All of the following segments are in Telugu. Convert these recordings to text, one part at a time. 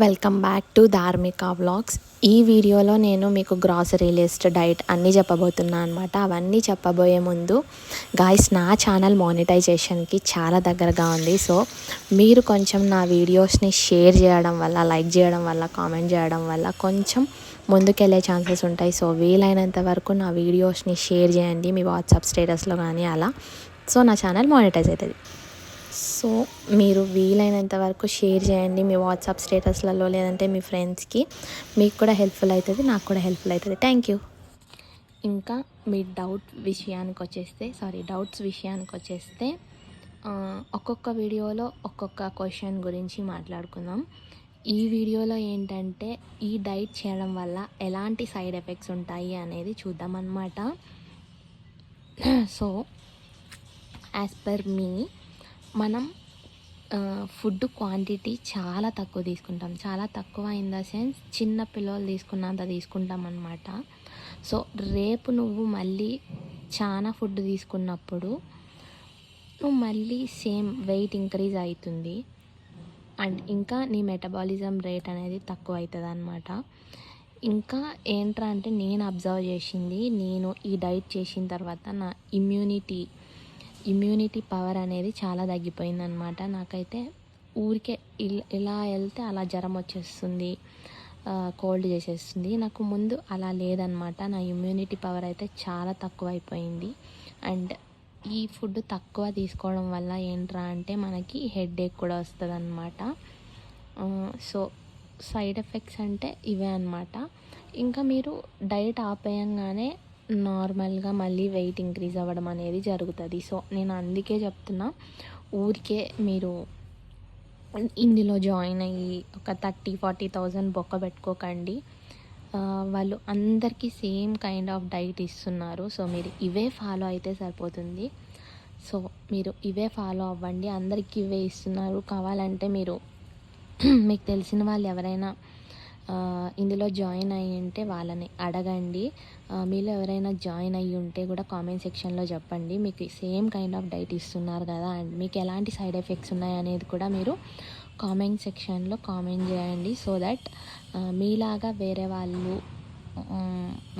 వెల్కమ్ బ్యాక్ టు ధార్మిక వ్లాగ్స్. ఈ వీడియోలో నేను మీకు గ్రాసరీ లిస్ట్, డైట్ అన్నీ చెప్పబోతున్నాను అనమాట. అవన్నీ చెప్పబోయే ముందు గాయ్స్, నా ఛానల్ మానిటైజేషన్కి చాలా దగ్గరగా ఉంది. సో మీరు కొంచెం నా వీడియోస్ని షేర్ చేయడం వల్ల, లైక్ చేయడం వల్ల, కామెంట్ చేయడం వల్ల కొంచెం ముందుకెళ్ళే ఛాన్సెస్ ఉంటాయి. సో వీలైనంత వరకు నా వీడియోస్ని షేర్ చేయండి మీ వాట్సాప్ స్టేటస్లో కానీ అలా. సో నా ఛానల్ మానిటైజ్ అవుతుంది. సో మీరు వీలైనంత వరకు షేర్ చేయండి మీ వాట్సాప్ స్టేటస్లలో, లేదంటే మీ ఫ్రెండ్స్కి. మీకు కూడా హెల్ప్ఫుల్ అవుతుంది, నాకు కూడా హెల్ప్ఫుల్ అవుతుంది. Thank you. ఇంకా మీ డౌట్స్ విషయానికి వచ్చేస్తే ఒక్కొక్క వీడియోలో ఒక్కొక్క క్వశ్చన్ గురించి మాట్లాడుకుందాం. ఈ వీడియోలో ఏంటంటే ఈ డైట్ చేయడం వల్ల ఎలాంటి సైడ్ ఎఫెక్ట్స్ ఉంటాయి అనేది చూద్దాం అన్నమాట. సో యాజ్ పర్ మీ, మనం ఫుడ్ క్వాంటిటీ చాలా తక్కువ తీసుకుంటాం. చాలా తక్కువ ఇన్ ద సెన్స్ చిన్న పిల్లలు తీసుకున్నంత తీసుకుంటాం అన్నమాట. సో రేపు నువ్వు మళ్ళీ చాలా ఫుడ్ తీసుకున్నప్పుడు నువ్వు మళ్ళీ సేమ్ వెయిట్ ఇంక్రీజ్ అవుతుంది. అండ్ ఇంకా నీ మెటబాలిజం రేట్ అనేది తక్కువ అవుతుంది అన్నమాట. ఇంకా ఏంట్రా అంటే నేను అబ్జర్వ్ చేసింది, నేను ఈ డైట్ చేసిన తర్వాత నా ఇమ్యూనిటీ పవర్ అనేది చాలా తగ్గిపోయిందనమాట. నాకైతే ఊరికే ఇలా వెళ్తే అలా జ్వరం వచ్చేస్తుంది, కోల్డ్ చేసేస్తుంది. నాకు ముందు అలా లేదనమాట. నా ఇమ్యూనిటీ పవర్ అయితే చాలా తక్కువ అయిపోయింది. అండ్ ఈ ఫుడ్ తక్కువ తీసుకోవడం వల్ల ఏంట్రా అంటే మనకి హెడేక్ కూడా వస్తుంది అనమాట. సో సైడ్ ఎఫెక్ట్స్ అంటే ఇవే అనమాట. ఇంకా మీరు డైట్ ఆపేయంగానే నార్మల్గా మళ్ళీ వెయిట్ ఇంక్రీజ్ అవ్వడం అనేది జరుగుతుంది. సో నేను అందుకే చెప్తున్నా, ఊరికే మీరు ఇందులో జాయిన్ అయ్యి ఒక 30,000-40,000 బొక్క పెట్టుకోకండి. వాళ్ళు అందరికీ సేమ్ కైండ్ ఆఫ్ డైట్ ఇస్తున్నారు. సో మీరు ఇవే ఫాలో అయితే సరిపోతుంది. సో మీరు ఇవే ఫాలో అవ్వండి, అందరికీ ఇవే ఇస్తున్నారు. కావాలంటే మీరు మీకు తెలిసిన వాళ్ళు ఎవరైనా ఇందులో జాయిన్ అయ్యి ఉంటే వాళ్ళని అడగండి. మీలో ఎవరైనా జాయిన్ అయ్యి ఉంటే కూడా కామెంట్ సెక్షన్లో చెప్పండి. మీకు సేమ్ కైండ్ ఆఫ్ డైట్ ఇస్తున్నారు కదా, అండ్ మీకు ఎలాంటి సైడ్ ఎఫెక్ట్స్ ఉన్నాయి అనేది కూడా మీరు కామెంట్ సెక్షన్లో కామెంట్ చేయండి. సో దట్ మీలాగా వేరే వాళ్ళు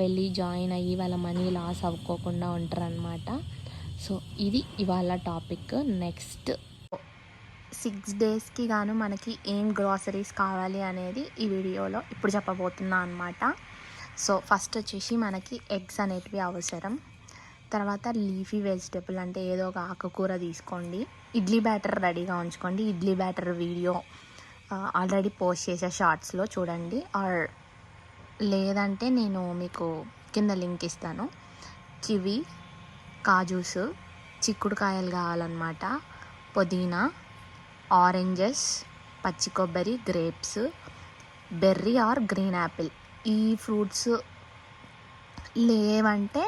వెళ్ళి జాయిన్ అయ్యి వాళ్ళ మనీ లాస్ అవ్వకోకుండా ఉంటారనమాట. సో ఇది ఇవాళ టాపిక్. నెక్స్ట్ 6 డేస్కి గాను మనకి ఏం గ్రాసరీస్ కావాలి అనేది ఈ వీడియోలో ఇప్పుడు చెప్పబోతున్నా అనమాట. సో ఫస్ట్ వచ్చేసి మనకి ఎగ్స్ అనేటివి అవసరం. తర్వాత లీఫీ వెజిటేబుల్ అంటే ఏదో ఒక ఆకుకూర తీసుకోండి. ఇడ్లీ బ్యాటర్ రెడీగా ఉంచుకోండి. Idli batter video already post చేసే షార్ట్స్లో చూడండి, ఆర్ లేదంటే నేను మీకు కింద లింక్ ఇస్తాను. కివి, కాజూస్, చిక్కుడుకాయలు కావాలన్నమాట, పుదీనా, ఆరెంజెస్, పచ్చి కొబ్బరి, grapes, berry or green apple. ఈ ఫ్రూట్స్ లేవంటే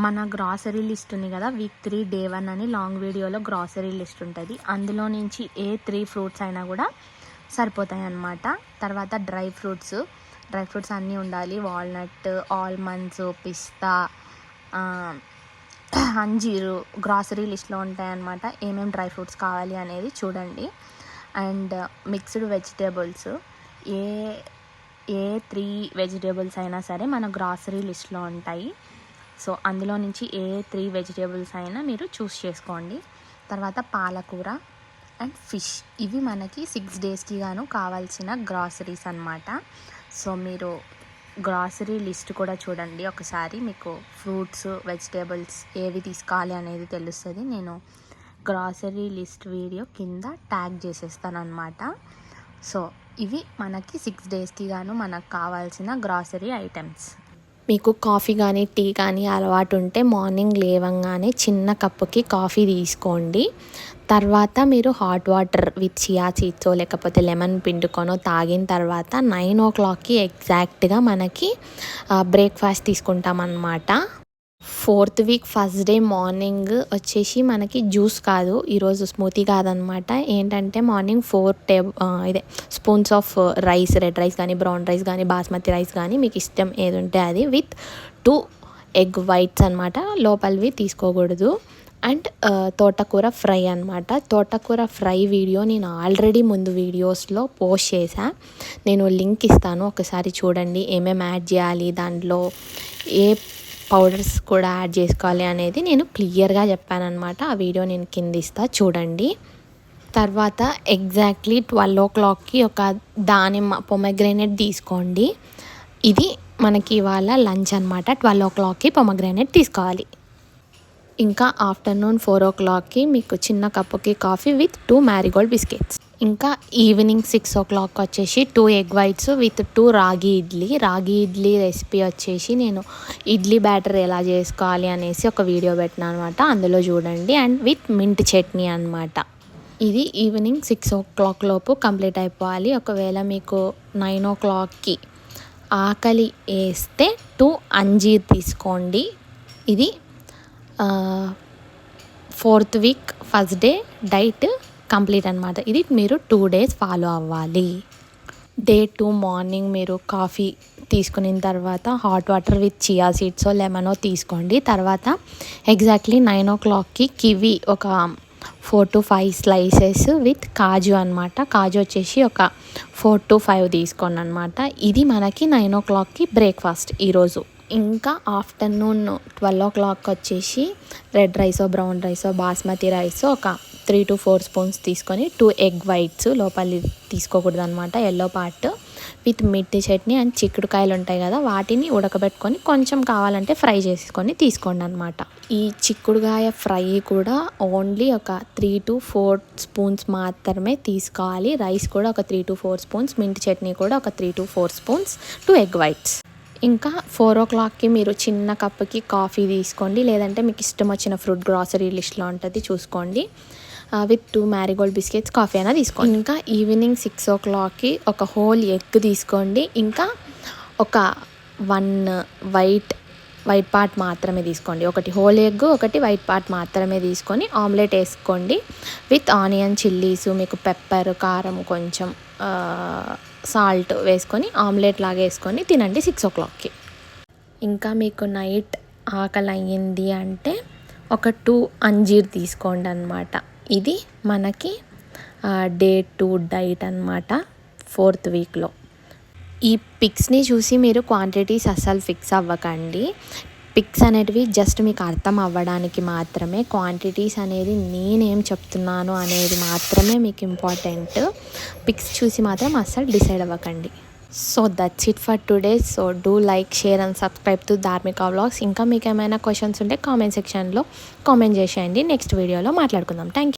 మన గ్రాసరీ లిస్ట్ ఉంది కదా, వీక్ 3 డే 1 అని లాంగ్ వీడియోలో గ్రాసరీ లిస్ట్ ఉంటుంది. అందులో నుంచి ఏ 3 ఫ్రూట్స్ అయినా కూడా సరిపోతాయి అన్నమాట. తర్వాత డ్రై ఫ్రూట్స్ అన్నీ ఉండాలి. వాల్నట్, ఆల్మండ్స్, పిస్తా, అంజీరు గ్రాసరీ లిస్ట్లో ఉంటాయన్నమాట. ఏమేమి డ్రై ఫ్రూట్స్ కావాలి అనేది చూడండి. And mixed vegetables, A 3 vegetables అయినా సరే మన గ్రాసరీ లిస్ట్లో ఉంటాయి. సో అందులో నుంచి ఏ 3 వెజిటేబుల్స్ అయినా మీరు చూస్ చేసుకోండి. తర్వాత పాలకూర అండ్ ఫిష్, ఇవి మనకి 6 డేస్కి గాను కావాల్సిన గ్రాసరీస్ అన్నమాట. సో మీరు గ్రాసరీ లిస్ట్ కూడా చూడండి ఒకసారి, మీకు ఫ్రూట్స్, వెజిటేబుల్స్ ఏవి తీసుకోవాలి అనేది తెలుస్తుంది. నేను గ్రాసరీ లిస్ట్ వీడియో కింద ట్యాగ్ చేసేస్తాను అనమాట. సో ఇవి మనకి 6 డేస్కి గాను మనకు కావాల్సిన గ్రాసరీ ఐటమ్స్. మీకు కాఫీ కానీ టీ కానీ అలవాటు ఉంటే మార్నింగ్ లేవంగానే చిన్న కప్పుకి కాఫీ తీసుకోండి. తర్వాత మీరు hot water with chia seeds లేకపోతే లెమన్ పిండుకొనో తాగిన తర్వాత 9 o'clockకి ఎగ్జాక్ట్గా మనకి బ్రేక్ఫాస్ట్ తీసుకుంటామన్నమాట. 4th week first day morning వచ్చేసి మనకి జ్యూస్ కాదు, ఈరోజు స్మూతీ కాదనమాట. ఏంటంటే morning 4 spoons of rice, red rice కానీ, బ్రౌన్ రైస్ కానీ, బాస్మతి రైస్ కానీ, మీకు ఇష్టం ఏది ఉంటే అది, విత్ 2 ఎగ్ వైట్స్ అనమాట. లోపలివి తీసుకోకూడదు. అండ్ తోటకూర ఫ్రై అనమాట. తోటకూర ఫ్రై వీడియో నేను ఆల్రెడీ ముందు వీడియోస్లో పోస్ట్ చేశా. నేను లింక్ ఇస్తాను, ఒకసారి చూడండి. ఏమేమి యాడ్ చేయాలి, దాంట్లో ఏ పౌడర్స్ కూడా యాడ్ చేసుకోవాలి అనేది నేను క్లియర్గా చెప్పానమాట. ఆ వీడియో నేను కింద ఇస్తా, చూడండి. తర్వాత ఎగ్జాక్ట్లీ 12 o'clockకి ఒక దానిమ్మ పొమగ్రానేట్ తీసుకోండి. ఇది మనకి ఇవాళ లంచ్ అనమాట. 12 o'clockకి పొమగ్రానేట్ తీసుకోవాలి. ఇంకా ఆఫ్టర్నూన్ 4 o'clockకి మీకు చిన్న కప్పుకి కాఫీ విత్ 2 మ్యారీగోల్డ్ బిస్కెట్స్. ఇంకా ఈవినింగ్ 6 o'clock వచ్చేసి 2 ఎగ్ వైట్స్ విత్ 2 రాగి ఇడ్లీ. రాగి ఇడ్లీ రెసిపీ వచ్చేసి నేను ఇడ్లీ బ్యాటర్ ఎలా చేసుకోవాలి అనేసి ఒక వీడియో పెట్టినా అనమాట, అందులో చూడండి. అండ్ విత్ మింట్ చట్నీ అనమాట. ఇది ఈవినింగ్ 6 o'clock లోపు కంప్లీట్ అయిపోవాలి. ఒకవేళ మీకు 9 o'clockకి ఆకలి వేస్తే 2 అంజీర్ తీసుకోండి. ఇది 4th week first day diet complete అనమాట. ఇది మీరు 2 days ఫాలో అవ్వాలి. డే 2 మార్నింగ్ మీరు కాఫీ తీసుకున్న తర్వాత hot water with chia seeds లెమనో తీసుకోండి. తర్వాత ఎగ్జాక్ట్లీ 9 o'clockకి కివి ఒక 4 to 5 స్లైసెస్ విత్ కాజు అనమాట. కాజు వచ్చేసి ఒక 4 to 5 తీసుకోండి అనమాట. ఇది మనకి 9 o'clockకి బ్రేక్ఫాస్ట్ ఈరోజు. ఇంకా ఆఫ్టర్నూన్ 12 o'clock వచ్చేసి రెడ్ రైసో బ్రౌన్ రైసో బాస్మతి రైసో ఒక 3 to 4 స్పూన్స్ తీసుకొని 2 ఎగ్ వైట్స్, లోపలి తీసుకోకూడదు అనమాట, ఎల్లో పార్ట్, విత్ మిర్చి చట్నీ అండ్ చిక్కుడుకాయలు ఉంటాయి కదా, వాటిని ఉడకబెట్టుకొని కొంచెం కావాలంటే ఫ్రై చేసుకొని తీసుకోండి అనమాట. ఈ చిక్కుడుకాయ ఫ్రై కూడా ఓన్లీ ఒక 3 to 4 స్పూన్స్ మాత్రమే తీసుకోవాలి. రైస్ కూడా ఒక 3 to 4 స్పూన్స్, మింట్ చట్నీ కూడా ఒక 3 to 4 స్పూన్స్, 2 ఎగ్ వైట్స్. ఇంకా 4 o'clockకి మీరు చిన్న కప్పుకి కాఫీ తీసుకోండి, లేదంటే మీకు ఇష్టం వచ్చిన ఫ్రూట్ గ్రాసరీ లిస్ట్లో ఉంటుంది చూసుకోండి, విత్ 2 మ్యారీగోల్డ్ బిస్కెట్స్ కాఫీ అయినా తీసుకోండి. ఇంకా ఈవినింగ్ 6 o'clockకి ఒక హోల్ ఎగ్ తీసుకోండి. ఇంకా ఒక 1 వైట్ పార్ట్ మాత్రమే తీసుకోండి. ఒకటి హోల్ ఎగ్, ఒకటి వైట్ పార్ట్ మాత్రమే తీసుకొని ఆమ్లెట్ వేసుకోండి విత్ ఆనియన్, చిల్లీస్, మీకు పెప్పర్, కారం, కొంచెం సాల్ట్ వేసుకొని ఆమ్లెట్ లాగా వేసుకొని తినండి 6 o'clockకి. ఇంకా మీకు నైట్ ఆకలి అయ్యింది అంటే ఒక 2 అంజీర్ తీసుకోండి అనమాట. ఇది మనకి డే 2 డైట్ అనమాట 4th వీక్లో. ఈ పిక్స్ని చూసి మీరు క్వాంటిటీస్ అస్సలు ఫిక్స్ అవ్వకండి. పిక్స్ అనేటివి జస్ట్ మీకు అర్థం అవ్వడానికి మాత్రమే. క్వాంటిటీస్ అనేది నేనేం చెప్తున్నాను అనేది మాత్రమే మీకు ఇంపార్టెంట్. పిక్స్ చూసి మాత్రం అస్సలు డిసైడ్ అవ్వకండి. So that's it for today. So do like, share and subscribe to ధార్మిక వ్లాగ్స్. ఇంకా మీకు ఏమైనా క్వశ్చన్స్ ఉంటే కామెంట్ సెక్షన్లో కామెంట్ చేసేయండి. నెక్స్ట్ వీడియోలో మాట్లాడుకుందాం. Thank you.